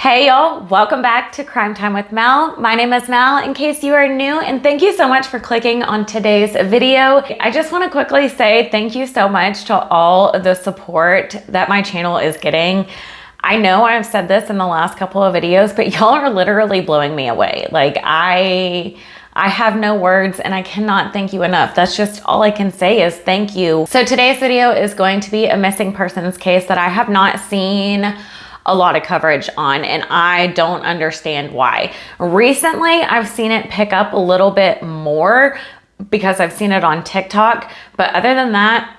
Hey y'all, welcome back to Crime Time with Mel. My name is Mel in case you are new, and thank you so much for clicking on today's video. I just want to quickly say thank you so much to all of the support that my channel is getting. I know I've said this in the last couple of videos, but y'all are literally blowing me away. Like I have no words and I cannot thank you enough. That's just all I can say is thank you. So today's video is going to be a missing persons case that I have not seen a lot of coverage on, and I don't understand why. Recently, I've seen it pick up a little bit more because I've seen it on TikTok, but other than that,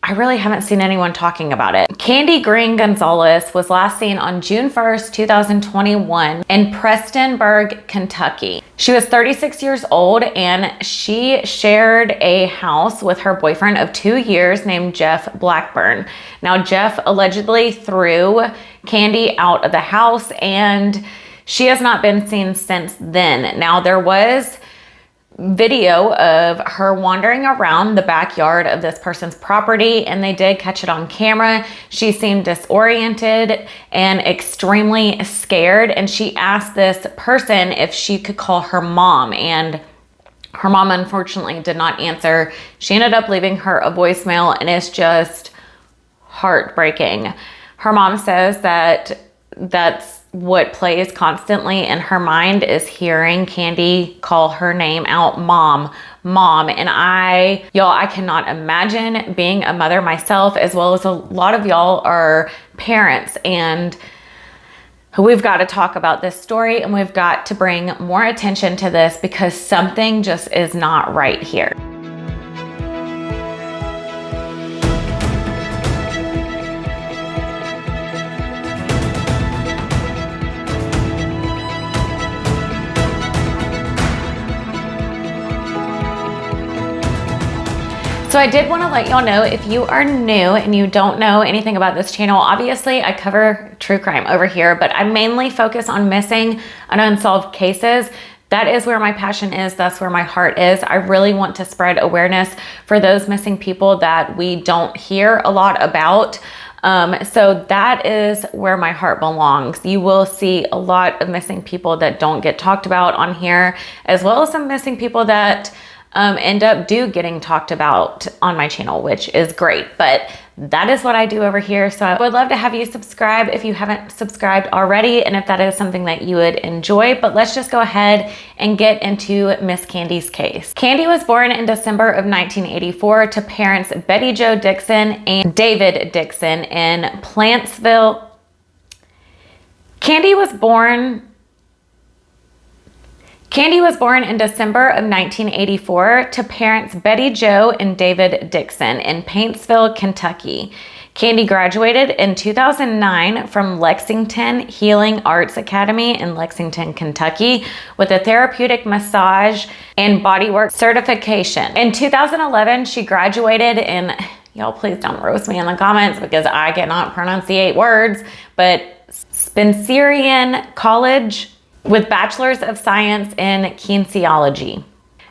I really haven't seen anyone talking about it. Kandi Green Gonzalez was last seen on June 1st, 2021 in Prestonburg, Kentucky. She was 36 years old and she shared a house with her boyfriend of 2 years named Jeff Blackburn. Now, Jeff allegedly threw Kandi out of the house and she has not been seen since then. Now, there was video of her wandering around the backyard of this person's property and they did catch it on camera. She seemed disoriented and extremely scared, and she asked this person if she could call her mom, and her mom unfortunately did not answer. She ended up leaving her a voicemail, and it's just heartbreaking. Her mom says that that's what plays constantly in her mind is hearing Kandi call her name out, mom, mom. And I cannot imagine being a mother myself, as well as a lot of y'all are parents, and we've got to talk about this story and we've got to bring more attention to this because something just is not right here. So I did want to let y'all know, if you are new and you don't know anything about this channel, obviously I cover true crime over here, but I mainly focus on missing and unsolved cases. That is where my passion is. That's where my heart is. I really want to spread awareness for those missing people that we don't hear a lot about. So that is where my heart belongs. You will see a lot of missing people that don't get talked about on here, as well as some missing people that end up getting talked about on my channel, which is great. But that is what I do over here. So I would love to have you subscribe if you haven't subscribed already, and if that is something that you would enjoy. But let's just go ahead and get into Miss Kandi's case. Kandi was born in December of 1984 to parents Betty Jo Dixon and David Dixon in Plantsville. Kandi was born in December of 1984 to parents Betty Jo and David Dixon in Paintsville, Kentucky. Kandi graduated in 2009 from Lexington Healing Arts Academy in Lexington, Kentucky with a therapeutic massage and bodywork certification. In 2011, she graduated in, y'all please don't roast me in the comments because I cannot pronunciate words, but Spencerian College with Bachelor's of Science in Kinesiology.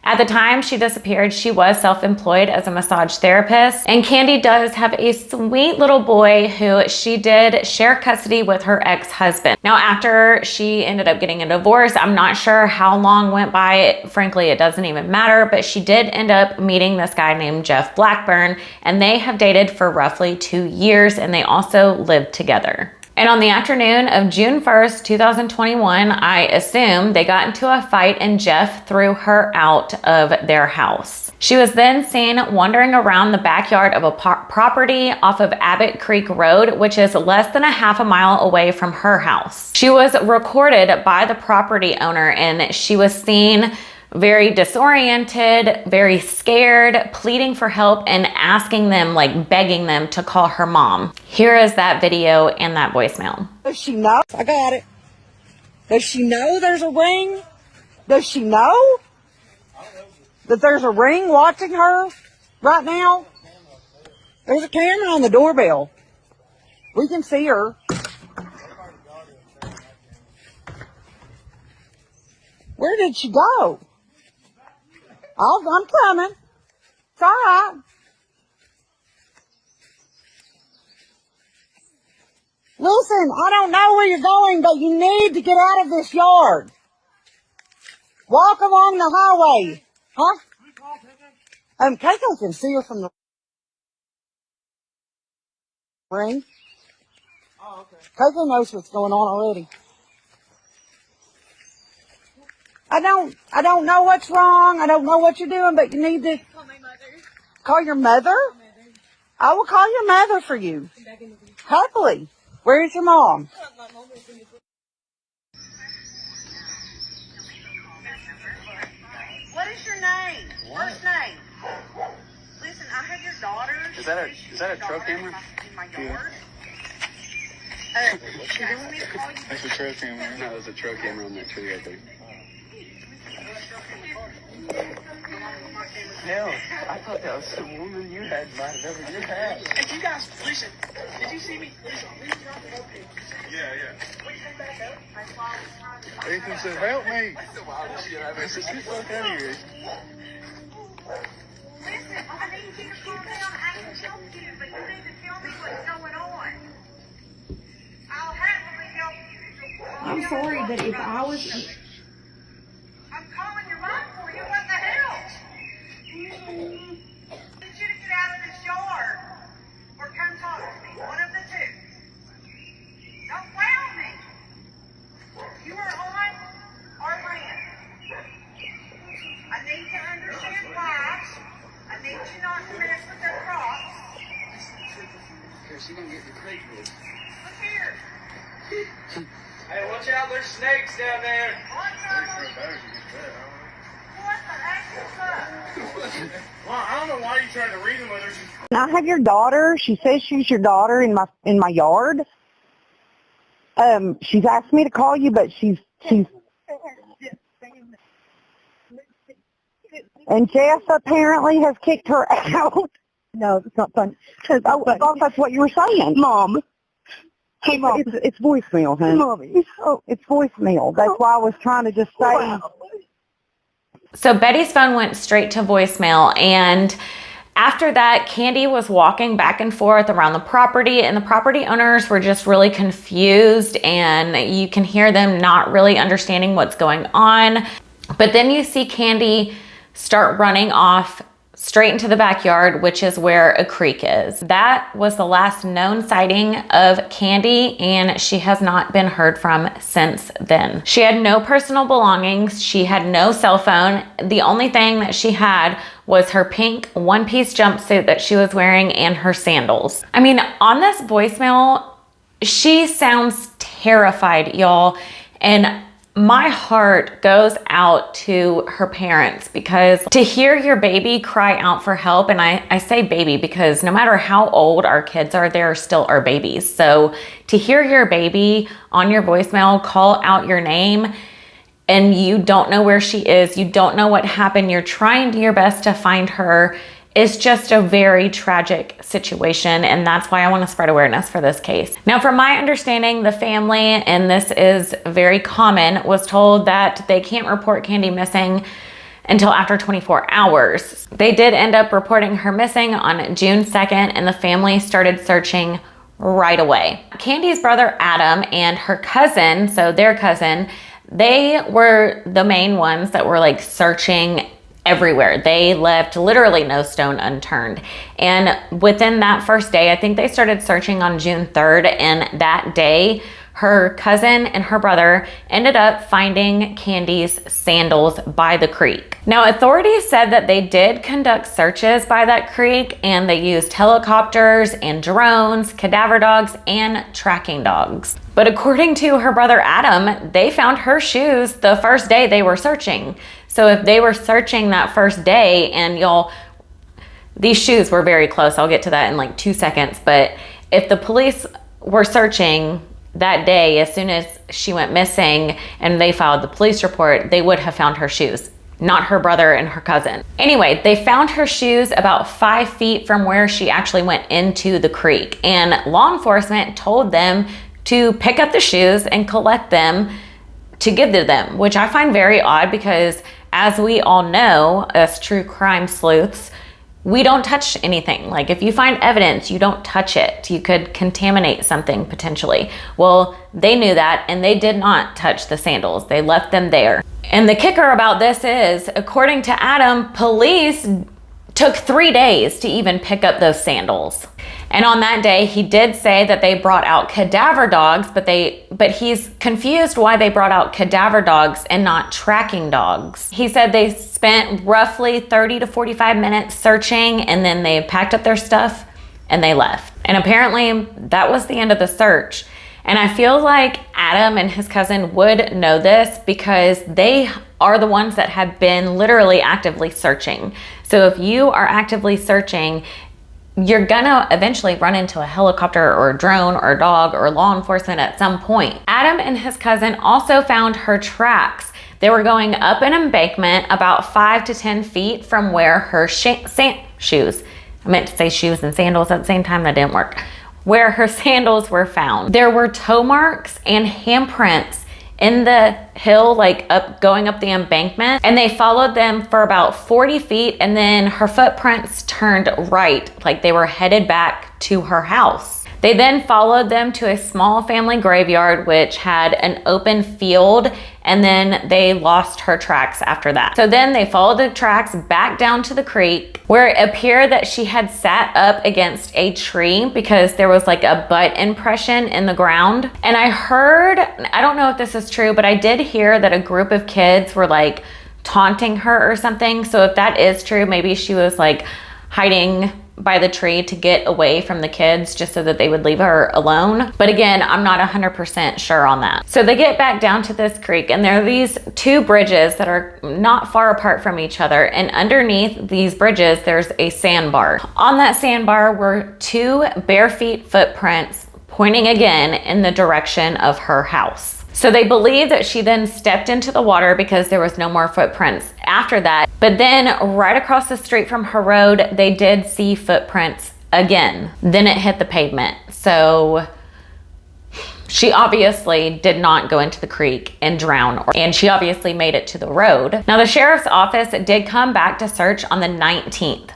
At the time she disappeared, she was self-employed as a massage therapist, and Kandi does have a sweet little boy who she did share custody with her ex-husband. Now, after she ended up getting a divorce, I'm not sure how long went by. Frankly, it doesn't even matter, but she did end up meeting this guy named Jeff Blackburn, and they have dated for roughly 2 years, and they also lived together. And on the afternoon of June 1st, 2021, I assume they got into a fight and Jeff threw her out of their house. She was then seen wandering around the backyard of a property off of Abbott Creek Road, which is less than a half a mile away from her house. She was recorded by the property owner and she was seen very disoriented, very scared, pleading for help and asking them, like begging them to call her mom. Here is that video and that voicemail. Does she know? I got it. Does she know there's a ring? Does she know that there's a ring watching her right now? There's a camera on the doorbell. We can see her. Where did she go? I'm coming. It's all right. Listen, I don't know where you're going, but you need to get out of this yard. Walk along the highway. Huh? Keiko can see her from the ring. Oh, okay. Keiko knows what's going on already. I don't know what's wrong. I don't know what you're doing, but you need to call my mother. Call your mother? I will call your mother for you. Happily. Where's your mom? What is your name? First name. Listen, I have your daughter. Is that a truck camera? In my yard. She asked me to call you. That's a truck camera. No, there's a truck camera on that tree right there. Hell, I thought that was some woman you had might have ever you had. If you guys, listen, did you see me? Listen, yeah. Ethan said, help me. I said, get the fuck out of here. Listen, I need you to calm down. I can help you, but you need to tell me what's going on. I'll happily help you. I'm sorry, but if I was... I'm calling your mom for you. What the hell? I need you to get out of this yard or come talk to me. One of the two. Don't clown me. You are on our land. I need to understand lives. I need you not to mess with their crops. Here, she gonna get your crate with. Look here. Hey, watch out, there's snakes down there. What the heck is that? Well, I don't know why you tried to reason with her. I have your daughter. She says she's your daughter in my yard. She's asked me to call you, but she's and Jess apparently has kicked her out. No, it's not fun. I thought that's what you were saying, Mom. Hey, Mom, it's voicemail, honey. Mommy, it's voicemail. That's why I was trying to just say. Wow. So Betty's phone went straight to voicemail, and after that, Kandi was walking back and forth around the property, and the property owners were just really confused, and you can hear them not really understanding what's going on. But then you see Kandi start running off straight into the backyard, which is where a creek is. That was the last known sighting of Kandi, and she has not been heard from since then. She had no personal belongings. She had no cell phone. The only thing that she had was her pink one-piece jumpsuit that she was wearing and her sandals. I mean, on this voicemail, she sounds terrified, y'all, and my heart goes out to her parents, because to hear your baby cry out for help, and I say baby because no matter how old our kids are, they're still our babies. So to hear your baby on your voicemail call out your name, and you don't know where she is, you don't know what happened, you're trying your best to find her, is just a very tragic situation, and that's why I want to spread awareness for this case. Now, from my understanding, the family, and this is very common, was told that they can't report Kandi missing until after 24 hours. They did end up reporting her missing on June 2nd, and the family started searching right away. Kandi's brother Adam and her cousin, so their cousin, they were the main ones that were like searching everywhere. They left literally no stone unturned. And within that first day, I think they started searching on June 3rd, and that day, her cousin and her brother ended up finding Kandi's sandals by the creek. Now, authorities said that they did conduct searches by that creek, and they used helicopters and drones, cadaver dogs, and tracking dogs. But according to her brother Adam, they found her shoes the first day they were searching. So if they were searching that first day, and these shoes were very close, I'll get to that in like 2 seconds, but if the police were searching that day, as soon as she went missing and they filed the police report, they would have found her shoes, not her brother and her cousin. Anyway, they found her shoes about 5 feet from where she actually went into the creek, and law enforcement told them to pick up the shoes and collect them to give to them, which I find very odd, because as we all know, as true crime sleuths, we don't touch anything. Like if you find evidence, you don't touch it. You could contaminate something potentially. Well, they knew that and they did not touch the sandals. They left them there. And the kicker about this is, according to Adam, police took 3 days to even pick up those sandals. And on that day, he did say that they brought out cadaver dogs, but he's confused why they brought out cadaver dogs and not tracking dogs. He said they spent roughly 30 to 45 minutes searching, and then they packed up their stuff and they left. And apparently that was the end of the search. And I feel like Adam and his cousin would know this because they are the ones that have been literally actively searching. So if you are actively searching, you're gonna eventually run into a helicopter or a drone or a dog or law enforcement at some point. Adam and his cousin also found her tracks. They were going up an embankment about 5 to 10 feet from where her shoes, I meant to say shoes and sandals at the same time, that didn't work, where her sandals were found. There were toe marks and handprints in the hill, like going up the embankment, and they followed them for about 40 feet, and then her footprints turned right, like they were headed back to her house. They then followed them to a small family graveyard which had an open field, and then they lost her tracks after that. So then they followed the tracks back down to the creek where it appeared that she had sat up against a tree because there was like a butt impression in the ground. And I heard, I don't know if this is true, but I did hear that a group of kids were like taunting her or something. So if that is true, maybe she was like hiding by the tree to get away from the kids just so that they would leave her alone. But again, I'm not 100% sure on that. So they get back down to this creek, and there are these two bridges that are not far apart from each other. And underneath these bridges, there's a sandbar. On that sandbar were 2 bare feet footprints pointing again in the direction of her house. So they believe that she then stepped into the water because there was no more footprints after that. But then right across the street from her road, they did see footprints again. Then it hit the pavement. So she obviously did not go into the creek and drown, and she obviously made it to the road. Now the sheriff's office did come back to search on the 19th.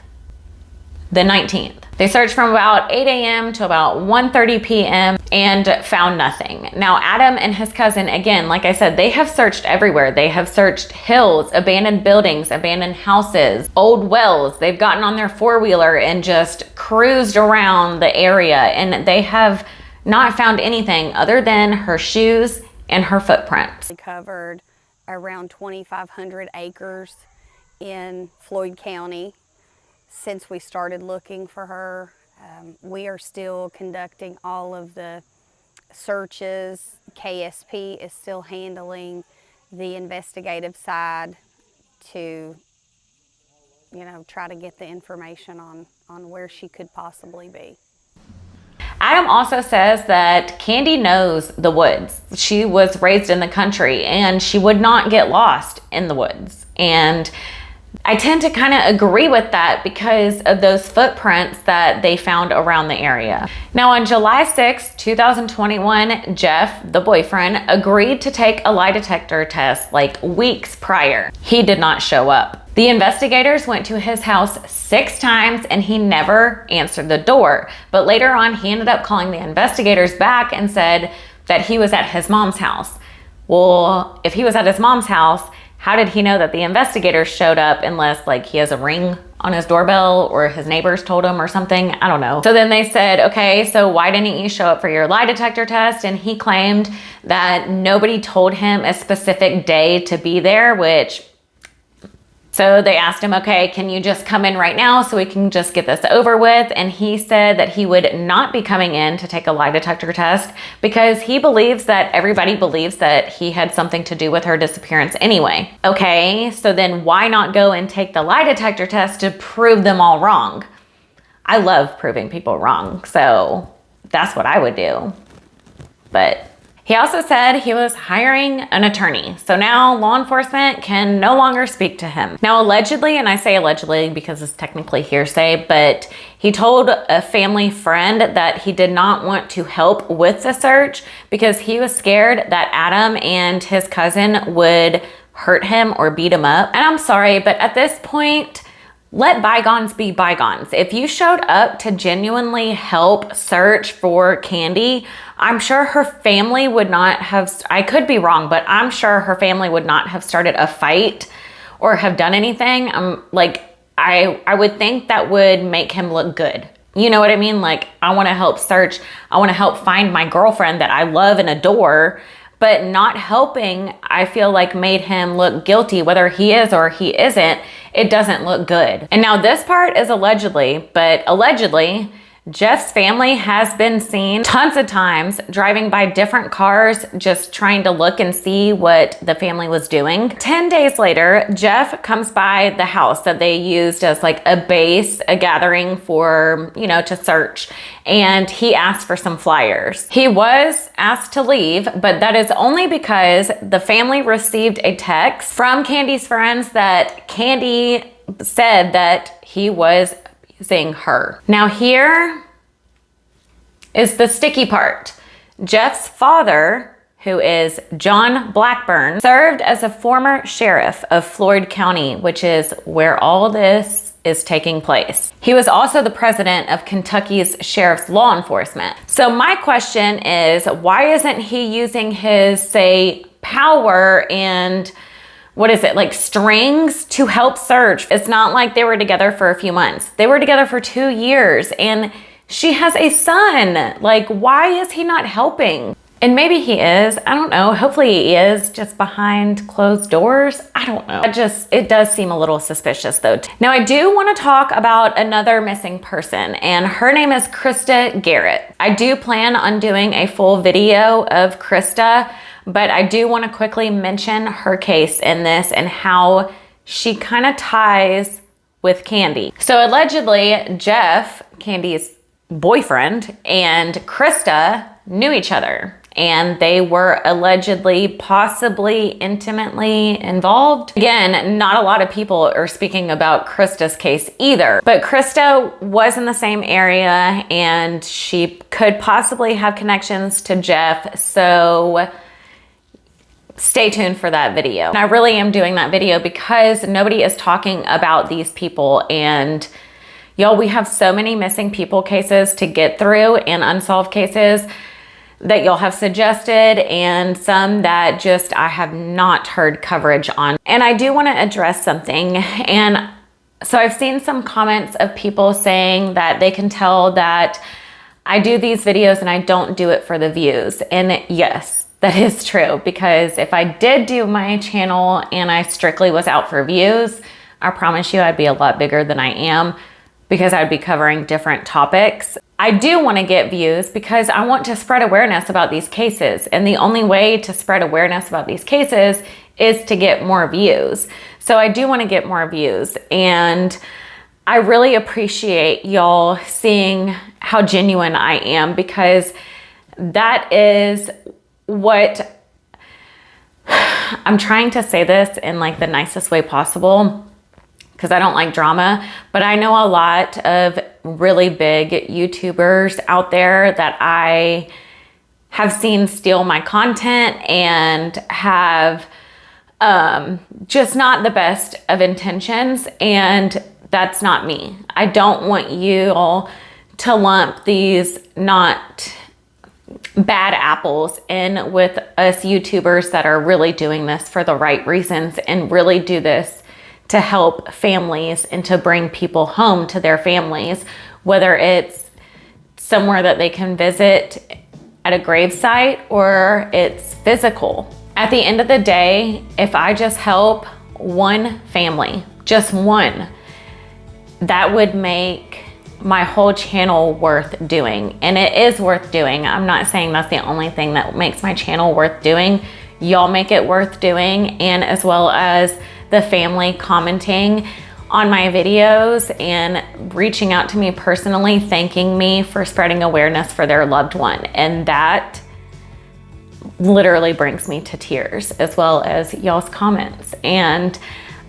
They searched from about 8 a.m. to about 1:30 p.m. and found nothing. Now, Adam and his cousin, again, like I said, they have searched everywhere. They have searched hills, abandoned buildings, abandoned houses, old wells. They've gotten on their four-wheeler and just cruised around the area, and they have not found anything other than her shoes and her footprints. We covered around 2,500 acres in Floyd County. Since we started looking for her, we are still conducting all of the searches. KSP is still handling the investigative side to, you know, try to get the information on where she could possibly be. Adam also says that Kandi knows the woods. She was raised in the country and she would not get lost in the woods. And I tend to kind of agree with that because of those footprints that they found around the area. Now on July 6, 2021, Jeff, the boyfriend, agreed to take a lie detector test like weeks prior. He did not show up. The investigators went to his house 6 times and he never answered the door. But later on, he ended up calling the investigators back and said that he was at his mom's house. Well, if he was at his mom's house, how did he know that the investigators showed up unless like he has a ring on his doorbell or his neighbors told him or something? I don't know. So then they said, okay, so why didn't you show up for your lie detector test? And he claimed that nobody told him a specific day to be there, so they asked him, okay, can you just come in right now so we can just get this over with? And he said that he would not be coming in to take a lie detector test because he believes that everybody believes that he had something to do with her disappearance anyway. Okay, so then why not go and take the lie detector test to prove them all wrong? I love proving people wrong, so that's what I would do. But he also said he was hiring an attorney. So now law enforcement can no longer speak to him. Now allegedly, and I say allegedly because it's technically hearsay, but he told a family friend that he did not want to help with the search because he was scared that Adam and his cousin would hurt him or beat him up. And I'm sorry, but at this point, let bygones be bygones. If you showed up to genuinely help search for Kandi, I'm sure her family would not have, I could be wrong, but I'm sure her family would not have started a fight or have done anything. I would think that would make him look good. You know what I mean? Like, I want to help search. I want to help find my girlfriend that I love and adore, but not helping, I feel like made him look guilty, whether he is or he isn't. It doesn't look good. And now this part is allegedly, but allegedly, Jeff's family has been seen tons of times driving by different cars, just trying to look and see what the family was doing. 10 days later, Jeff comes by the house that they used as like a base, a gathering for, you know, to search. And he asked for some flyers. He was asked to leave, but that is only because the family received a text from Kandi's friends that Kandi said that he was abusing her. Now here is the sticky part. Jeff's father, who is John Blackburn, served as a former sheriff of Floyd County, which is where all this is taking place. He was also the president of Kentucky's Sheriff's Law Enforcement. So my question is, why isn't he using his, say, power and what is it, like strings to help search? It's not like they were together for a few months. They were together for 2 years and she has a son. Like, why is he not helping? And maybe he is, I don't know. Hopefully he is, just behind closed doors. I don't know. It does seem a little suspicious though. Now I do want to talk about another missing person, and her name is Krista Garrett. I do plan on doing a full video of Krista, but I do want to quickly mention her case in this and how she kind of ties with Kandi. So allegedly, Jeff, Kandi's boyfriend, and Krista knew each other, and they were allegedly, possibly intimately involved. Again, not a lot of people are speaking about Krista's case either, but Krista was in the same area and she could possibly have connections to Jeff. So stay tuned for that video. And I really am doing that video because nobody is talking about these people. And y'all, we have so many missing people cases to get through and unsolved cases that y'all have suggested, and some that just I have not heard coverage on. And I do want to address something. And so I've seen some comments of people saying that they can tell that I do these videos and I don't do it for the views. And yes, that is true, because if I did do my channel and I strictly was out for views, I promise you I'd be a lot bigger than I am, because I'd be covering different topics. I do want to get views because I want to spread awareness about these cases. And the only way to spread awareness about these cases is to get more views. So I do want to get more views. And I really appreciate y'all seeing how genuine I am, because that is what I'm trying to say this in like the nicest way possible, because I don't like drama, but I know a lot of really big YouTubers out there that I have seen steal my content and have just not the best of intentions, and that's not me. I don't want you all to lump these not bad apples in with us YouTubers that are really doing this for the right reasons and really do this to help families and to bring people home to their families, whether it's somewhere that they can visit at a gravesite or it's physical. At the end of the day, if I just help one family, just one, that would make my whole channel worth doing. And it is worth doing. I'm not saying that's the only thing that makes my channel worth doing. Y'all make it worth doing, and as well as the family commenting on my videos and reaching out to me personally, thanking me for spreading awareness for their loved one. And that literally brings me to tears, as well as y'all's comments. And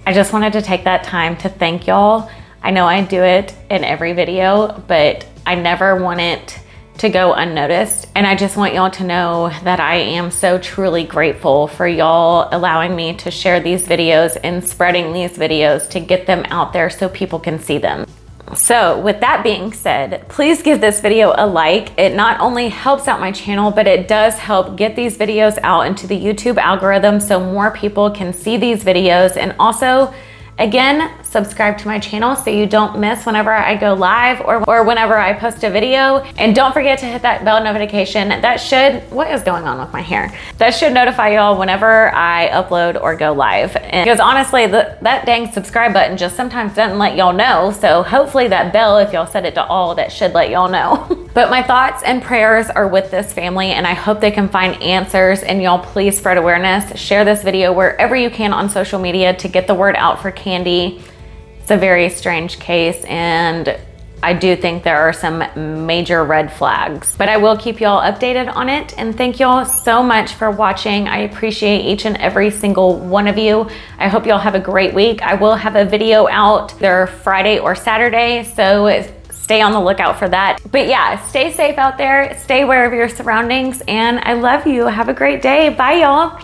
I just wanted to take that time to thank y'all. I know I do it in every video, but I never want it to go unnoticed. And I just want y'all to know that I am so truly grateful for y'all allowing me to share these videos and spreading these videos to get them out there so people can see them. So with that being said, please give this video a like. It not only helps out my channel, but it does help get these videos out into the YouTube algorithm so more people can see these videos. And also, again, subscribe to my channel so you don't miss whenever I go live or whenever I post a video. And don't forget to hit that bell notification. That should, what is going on with my hair? That should notify y'all whenever I upload or go live. And because honestly, that dang subscribe button just sometimes doesn't let y'all know. So hopefully that bell, if y'all set it to all, that should let y'all know. But my thoughts and prayers are with this family, and I hope they can find answers. And y'all please spread awareness. Share this video wherever you can on social media to get the word out for Kandi. It's a very strange case, and I do think there are some major red flags, but I will keep y'all updated on it. And thank y'all so much for watching. I appreciate each and every single one of you. I hope y'all have a great week. I will have a video out either Friday or Saturday, so stay on the lookout for that. But yeah, stay safe out there, stay aware of your surroundings, and I love you. Have a great day. Bye, y'all.